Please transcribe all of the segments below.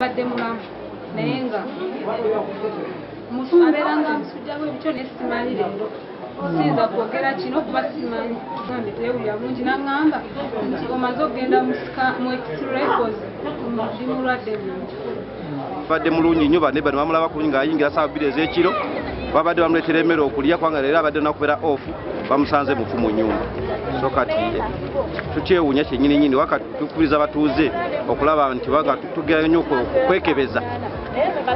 Abade mulamu naye nga abeera nga musujja bwebityo nesimanyi leero siyinza kwogera kino kuba simanyi tugambe teyewulira bulungi naŋŋamba nti omaze okugenda mu x-rays ndi mulwadde bulungi abadde mulungi nnyo bane bano bamulaba kulungi ng'ayingira saawa 2 ez'ekiro babadde bamuleetera emmere okulya kubanga leero abadde nakubeera off bamusanze Muffu mu nyumba so kati tukyewuunya kyennyini wakati tukubiriza batuuze okulaba nti waga tugera nnyo okwekebeza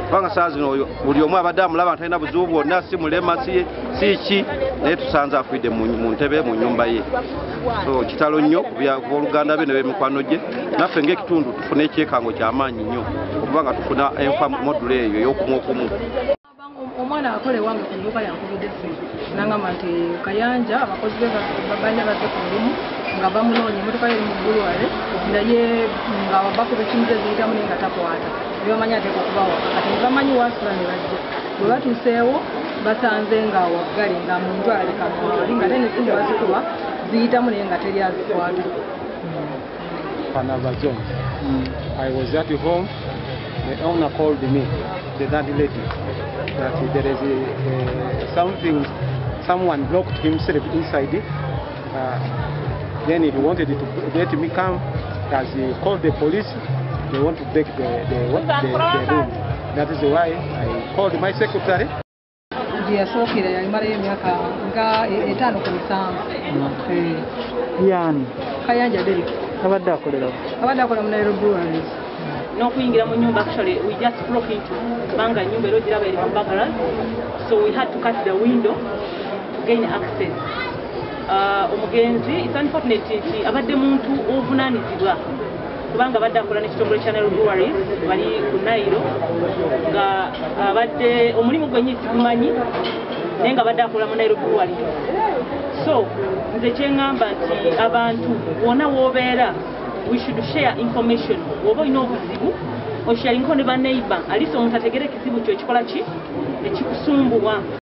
kubanga saa zino buli omu abadde amulaba nti talina buzibu bwonna si mulema si ki naye tusanze afudde mu ntebe mu nyumba ye so kitalo nnyo kubooluganda be ne bemikwano gye naffe ng'ekitundu tufuna ekyekango ky'amaanyi nnyo okuba nga tufuna enfa modulo eyo ey'okumu omwana akole wange ku nduuka yankubidde essimu n'aŋŋamba nti Kayanja abakozi be bane bazze ku mulimu nga bamunoonya emmotoka ye eri mu ggulwale naye nga bakuba ekimu ze ziyitamu naye nga takwata ne bamanyi ateeka okubawa kati ne bamanyi wasula ne bajja bwe batuuseewo basanze nga waggale nga muntu alabika mwali nga te n'essimu bazikuba ziyitamu naye nga teri azikwata. I was at home. The owner called me, the lady, that there is something, someone blocked himself inside. Then he wanted to let me come. As he called the police, they want to break the room. That is why I called my secretary. Yasookera yalimalayo emyaka nga 5 ku musanvu. Yani Kayanja Derick abadde akolera mu Nairobi. N'okuyingira mu nyumba, actually we just broke into banga nyumba ero giraba eri mu background, so we had to cut the window to gain access. Omugenzi, it's unfortunate nti abadde muntu ovunaanizibwa kubanga abadde akola n'ekitongole kya Nairobi Breweries bali ku Nairo nga abadde omulimu gwe nnyini sigumanyi naye nga abadde akola mu Nairobi Breweries. So nze kyeŋŋamba nti abantu wonna w'obeera we should share information. Woba olina obuzibu osharingako ne banneighbor alisi omuntu ategere ekizibu kyo ekikola ki ekikusumbuwa.